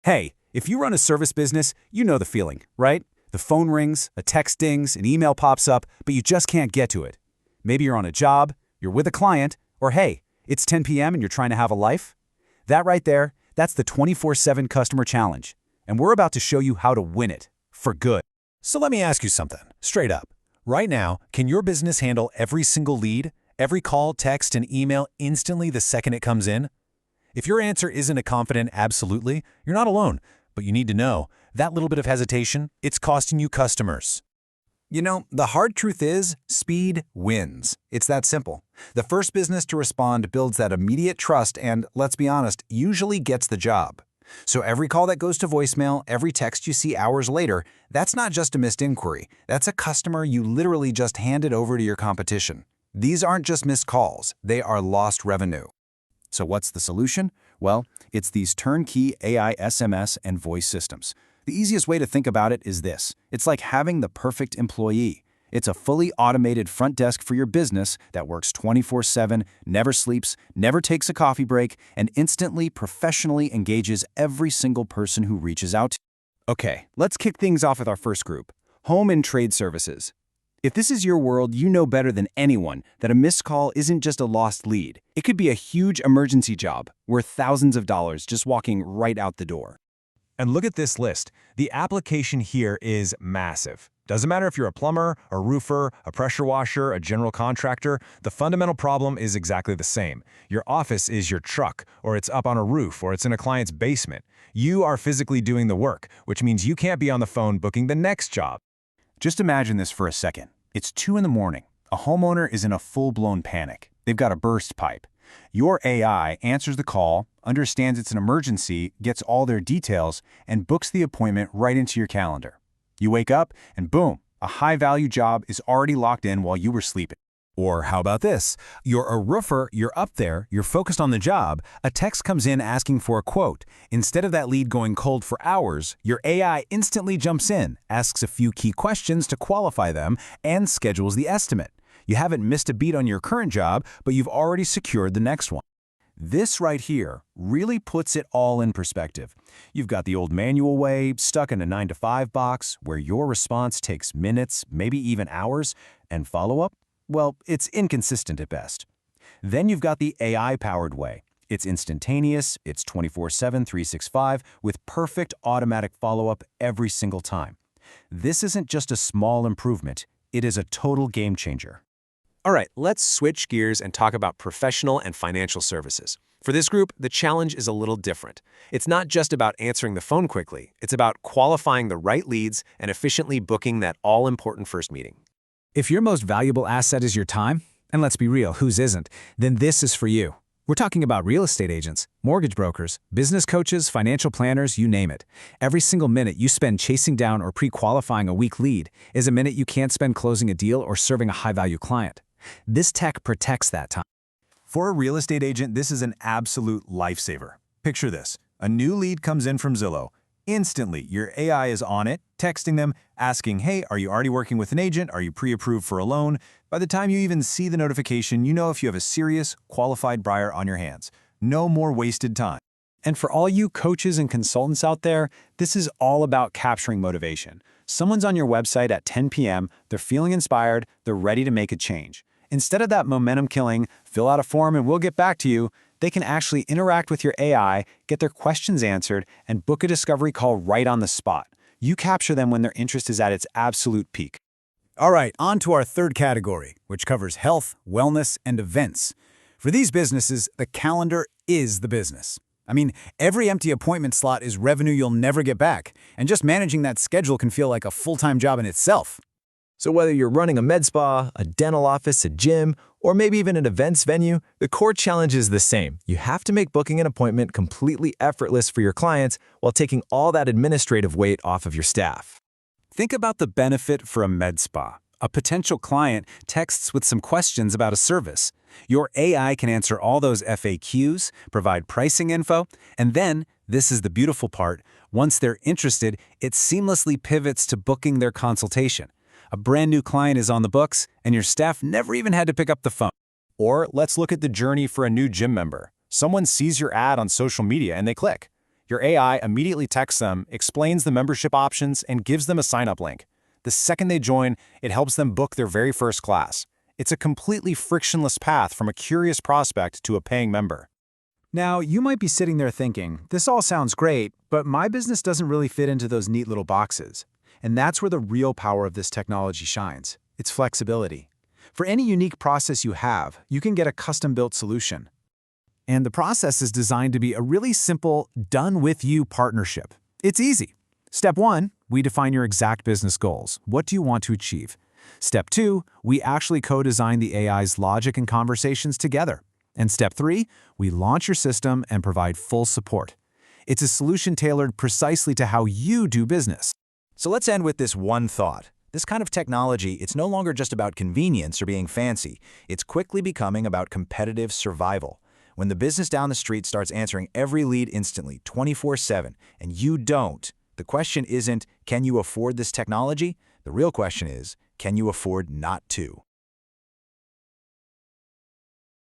Hey, if you run a service business, you know the feeling, right? The phone rings, a text dings, an email pops up, but you just can't get to it. Maybe you're on a job, you're with a client, or hey, it's 10 p.m. and you're trying to have a life. That right there, that's the 24/7 customer challenge. And we're about to show you how to win it, for good. So let me ask you something, straight up. Right now, can your business handle every single lead, every call, text, and email instantly the second it comes in? If your answer isn't a confident absolutely, you're not alone. But you need to know, that little bit of hesitation, it's costing you customers. You know, the hard truth is, speed wins. It's that simple. The first business to respond builds that immediate trust and, let's be honest, usually gets the job. So every call that goes to voicemail, every text you see hours later, that's not just a missed inquiry. That's a customer you literally just handed over to your competition. These aren't just missed calls. They are lost revenue. So what's the solution? Well, it's these turnkey AI SMS and voice systems. The easiest way to think about it is this. It's like having the perfect employee. It's a fully automated front desk for your business that works 24/7, never sleeps, never takes a coffee break, and instantly, professionally engages every single person who reaches out to you. Okay, let's kick things off with our first group, home and trade services. If this is your world, you know better than anyone that a missed call isn't just a lost lead. It could be a huge emergency job worth thousands of dollars just walking right out the door. And look at this list. The application here is massive. Doesn't matter if you're a plumber, a roofer, a pressure washer, a general contractor, the fundamental problem is exactly the same. Your office is your truck, or it's up on a roof, or it's in a client's basement. You are physically doing the work, which means you can't be on the phone booking the next job. Just imagine this for a second. It's 2 in the morning. A homeowner is in a full-blown panic. They've got a burst pipe. Your AI answers the call, understands it's an emergency, gets all their details, and books the appointment right into your calendar. You wake up, and boom, a high-value job is already locked in while you were sleeping. Or how about this? You're a roofer, you're up there, you're focused on the job, a text comes in asking for a quote. Instead of that lead going cold for hours, your AI instantly jumps in, asks a few key questions to qualify them, and schedules the estimate. You haven't missed a beat on your current job, but you've already secured the next one. This right here really puts it all in perspective. You've got the old manual way, stuck in a 9-to-5 box, where your response takes minutes, maybe even hours, and follow-up? Well, it's inconsistent at best. Then you've got the AI-powered way. It's instantaneous, it's 24/7, 365, with perfect automatic follow-up every single time. This isn't just a small improvement, it is a total game changer. All right, let's switch gears and talk about professional and financial services. For this group, the challenge is a little different. It's not just about answering the phone quickly, it's about qualifying the right leads and efficiently booking that all-important first meeting. If your most valuable asset is your time, and let's be real, whose isn't, then this is for you. We're talking about real estate agents, mortgage brokers, business coaches, financial planners, you name it. Every single minute you spend chasing down or pre-qualifying a weak lead is a minute you can't spend closing a deal or serving a high-value client. This tech protects that time. For a real estate agent, this is an absolute lifesaver. Picture this. A new lead comes in from Zillow. Instantly, your AI is on it, texting them, asking, hey, are you already working with an agent? Are you pre-approved for a loan? By the time you even see the notification, you know if you have a serious, qualified buyer on your hands. No more wasted time. And for all you coaches and consultants out there, this is all about capturing motivation. Someone's on your website at 10 p.m., they're feeling inspired, they're ready to make a change. Instead of that momentum killing, fill out a form and we'll get back to you, they can actually interact with your AI, get their questions answered, and book a discovery call right on the spot. You capture them when their interest is at its absolute peak. All right, on to our third category, which covers health, wellness, and events. For these businesses, the calendar is the business. I mean, every empty appointment slot is revenue you'll never get back, and just managing that schedule can feel like a full-time job in itself. So whether you're running a med spa, a dental office, a gym, or maybe even an events venue, the core challenge is the same. You have to make booking an appointment completely effortless for your clients while taking all that administrative weight off of your staff. Think about the benefit for a med spa. A potential client texts with some questions about a service. Your AI can answer all those FAQs, provide pricing info, and then, this is the beautiful part, once they're interested, it seamlessly pivots to booking their consultation. A brand new client is on the books, and your staff never even had to pick up the phone. Or let's look at the journey for a new gym member. Someone sees your ad on social media and they click. Your AI immediately texts them, explains the membership options, and gives them a sign-up link. The second they join, it helps them book their very first class. It's a completely frictionless path from a curious prospect to a paying member. Now, you might be sitting there thinking, this all sounds great, but my business doesn't really fit into those neat little boxes. And that's where the real power of this technology shines. It's flexibility. For any unique process you have, you can get a custom-built solution. And the process is designed to be a really simple, done-with-you partnership. It's easy. Step 1, we define your exact business goals. What do you want to achieve? Step 2, we actually co-design the AI's logic and conversations together. And step 3, we launch your system and provide full support. It's a solution tailored precisely to how you do business. So let's end with this one thought. This kind of technology, it's no longer just about convenience or being fancy. It's quickly becoming about competitive survival. When the business down the street starts answering every lead instantly, 24/7, and you don't, the question isn't, can you afford this technology? The real question is, can you afford not to?